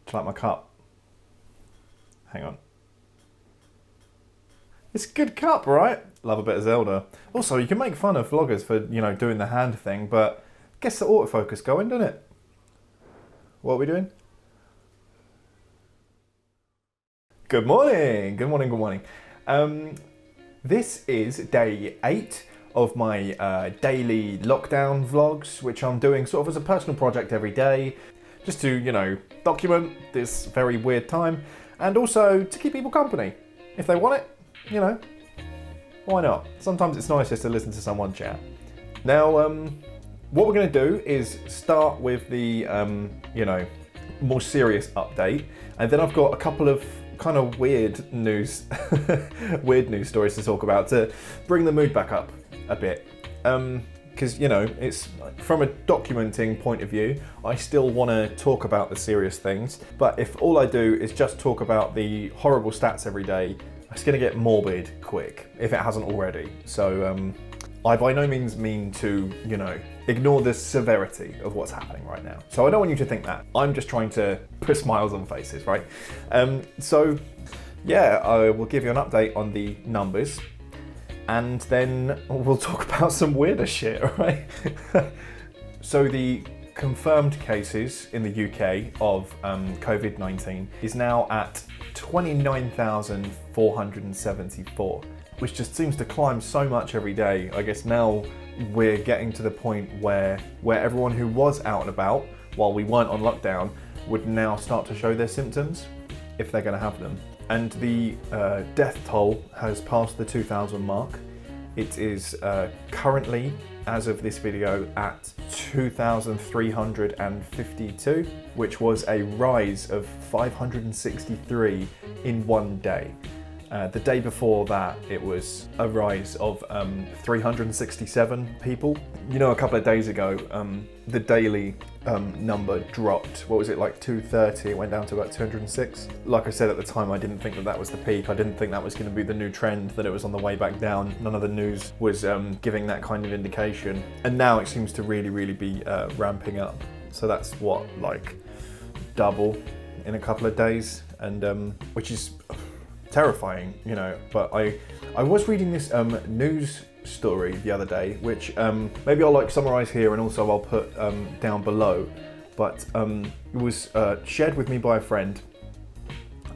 Do you like my cup? Hang on. It's a good cup, right? Love a bit of Zelda. Also, you can make fun of vloggers for, doing the hand thing, but gets the autofocus going, doesn't it? What are we doing? Good morning, good morning, good morning. This is day 8 of my daily lockdown vlogs, which I'm doing sort of as a personal project every day, just to, document this very weird time, and also to keep people company. If they want it, why not? Sometimes it's nice just to listen to someone chat. Now, what we're going to do is start with the, more serious update, and then I've got a couple of kind of weird news stories to talk about to bring the mood back up a bit. Because, it's from a documenting point of view, I still want to talk about the serious things, but if all I do is just talk about the horrible stats every day, it's going to get morbid quick, if it hasn't already. So I by no means mean to, ignore the severity of what's happening right now. So I don't want you to think that. I'm just trying to put smiles on faces, right? So yeah, I will give you an update on the numbers, and then we'll talk about some weirder shit, right? So the confirmed cases in the UK of COVID-19 is now at 29,474, which just seems to climb so much every day. I guess now we're getting to the point where everyone who was out and about while we weren't on lockdown would now start to show their symptoms, if they're going to have them. And the death toll has passed the 2,000 mark. It is currently, as of this video, at 2,352, which was a rise of 563 in one day. The day before that, it was a rise of 367 people. A couple of days ago, the daily number dropped. What was it, like 230? It went down to about 206. Like I said at the time, I didn't think that was the peak. I didn't think that was going to be the new trend, that it was on the way back down. None of the news was giving that kind of indication. And now it seems to really be ramping up. So that's what, like double in a couple of days, and which is terrifying, but I was reading this news story the other day, which maybe I'll summarize here, and also I'll put down below, but it was shared with me by a friend,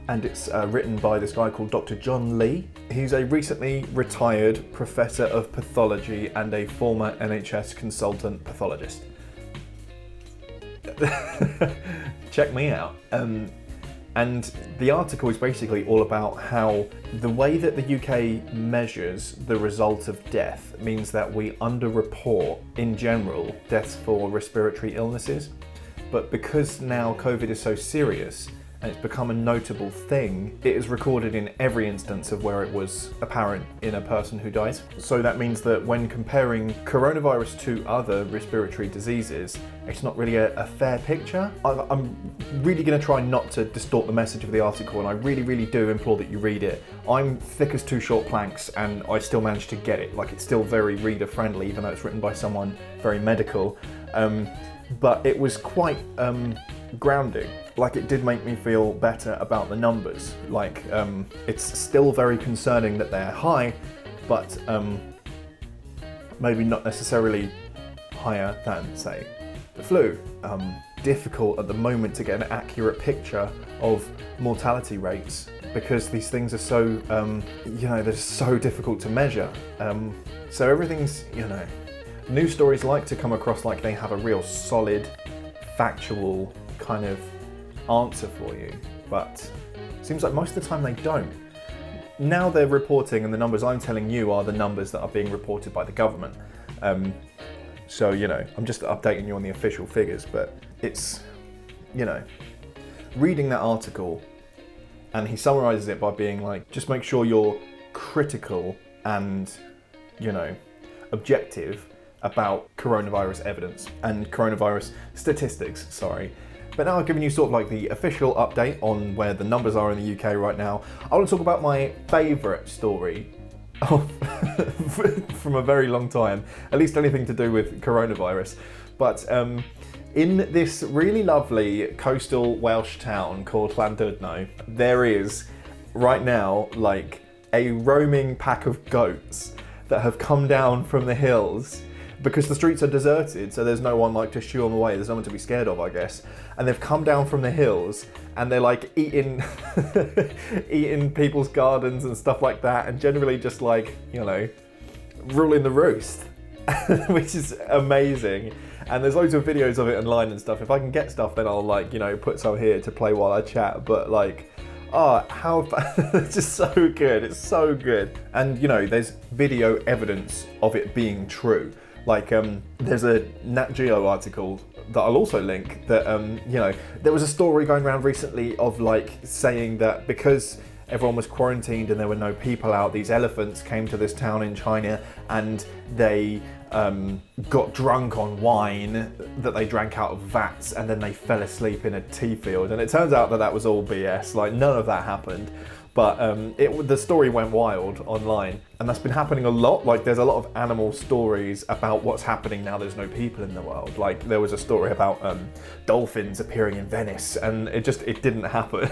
and it's written by this guy called Dr. John Lee. He's a recently retired professor of pathology and a former NHS consultant pathologist. Check me out. And the article is basically all about how the way that the UK measures the result of death means that we underreport, in general, deaths for respiratory illnesses. But because now COVID is so serious and it's become a notable thing, it is recorded in every instance of where it was apparent in a person who dies. So that means that when comparing coronavirus to other respiratory diseases, it's not really a fair picture. I'm really going to try not to distort the message of the article, and I really do implore that you read it. I'm thick as two short planks, and I still managed to get it. It's still very reader friendly, even though it's written by someone very medical. But it was quite grounding. It did make me feel better about the numbers. It's still very concerning that they're high, but maybe not necessarily higher than, say, the flu. Difficult at the moment to get an accurate picture of mortality rates, because these things are so, they're so difficult to measure. So everything's, news stories like to come across like they have a real solid, factual kind of answer for you, but it seems like most of the time they don't. Now they're reporting, and the numbers I'm telling you are the numbers that are being reported by the government. So, I'm just updating you on the official figures, but it's, reading that article, and he summarizes it by being like, just make sure you're critical and, objective about coronavirus evidence and coronavirus statistics, sorry. But now I've given you sort of the official update on where the numbers are in the UK right now. I want to talk about my favourite story from a very long time, at least anything to do with coronavirus. But In this really lovely coastal Welsh town called Llandudno, there is right now like a roaming pack of goats that have come down from the hills because the streets are deserted, so there's no one like to shoo them away. There's no one to be scared of, I guess. And they've come down from the hills and they're like eating eating people's gardens and stuff like that, and generally just like, you know, ruling the roost, which is amazing. And there's loads of videos of it online and stuff. If I can get stuff, then I'll like, you know, put some here to play while I chat. But like, it's just so good. It's so good. And you know, there's video evidence of it being true. Like, there's a Nat Geo article that I'll also link that, you know, there was a story going around recently of like saying that because everyone was quarantined and there were no people out, these elephants came to this town in China and they got drunk on wine that they drank out of vats, and then they fell asleep in a tea field. And it turns out that that was all BS, like none of that happened. But the story went wild online, and that's been happening a lot. Like there's a lot of animal stories about what's happening now there's no people in the world. Like there was a story about dolphins appearing in Venice, and it didn't happen.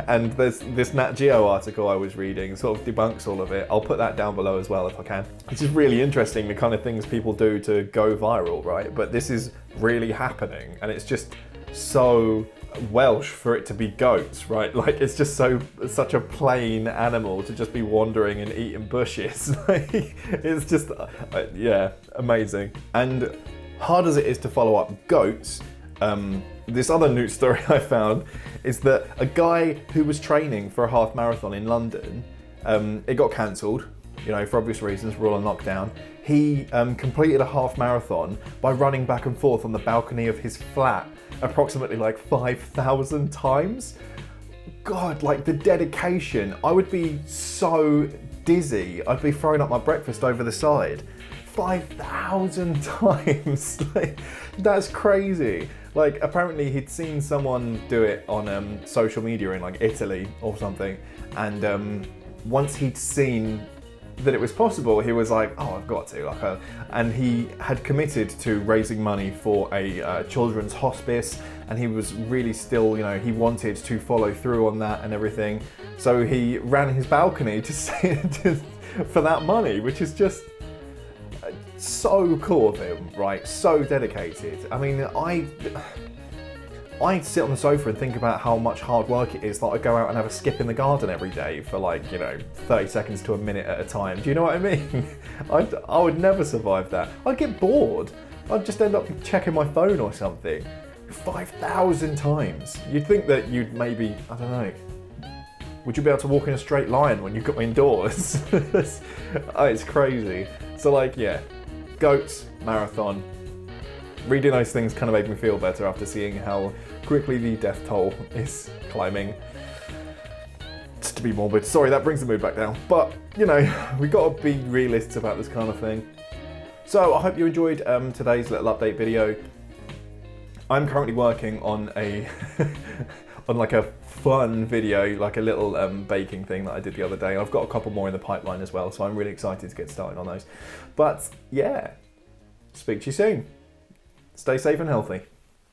And there's this Nat Geo article I was reading sort of debunks all of it. I'll put that down below as well if I can. It's just really interesting, the kind of things people do to go viral, right? But this is really happening, and it's just so Welsh for it to be goats, right? Like it's just such a plain animal to just be wandering and eating bushes. Like, it's just yeah, amazing. And hard as it is to follow up goats, this other news story I found is that a guy who was training for a half marathon in London, it got cancelled, you know, for obvious reasons, we're all on lockdown. He completed a half marathon by running back and forth on the balcony of his flat approximately like 5,000 times. God, like the dedication. I would be so dizzy. I'd be throwing up my breakfast over the side. 5,000 times. Like, that's crazy. Like apparently he'd seen someone do it on social media in like Italy or something, and once he'd seen that it was possible, he was like, oh, I've got to, and he had committed to raising money for a children's hospice, and he was really still, you know, he wanted to follow through on that and everything, so he ran his balcony for that money, which is just so cool of him, right? So dedicated. I mean, I sit on the sofa and think about how much hard work it is that I go out and have a skip in the garden every day for like, you know, 30 seconds to a minute at a time. Do you know what I mean? I would never survive that. I'd get bored. I'd just end up checking my phone or something. 5,000 times. You'd think that you'd maybe, I don't know, would you be able to walk in a straight line when you got indoors? Oh, it's crazy. So like, yeah, goats, marathon. Reading those things kind of made me feel better after seeing how quickly the death toll is climbing. Just to be morbid. Sorry, that brings the mood back down. But, you know, we got to be realists about this kind of thing. So I hope you enjoyed today's little update video. I'm currently working on a on like a fun video, like a little baking thing that I did the other day. I've got a couple more in the pipeline as well, so I'm really excited to get started on those. But yeah, speak to you soon. Stay safe and healthy.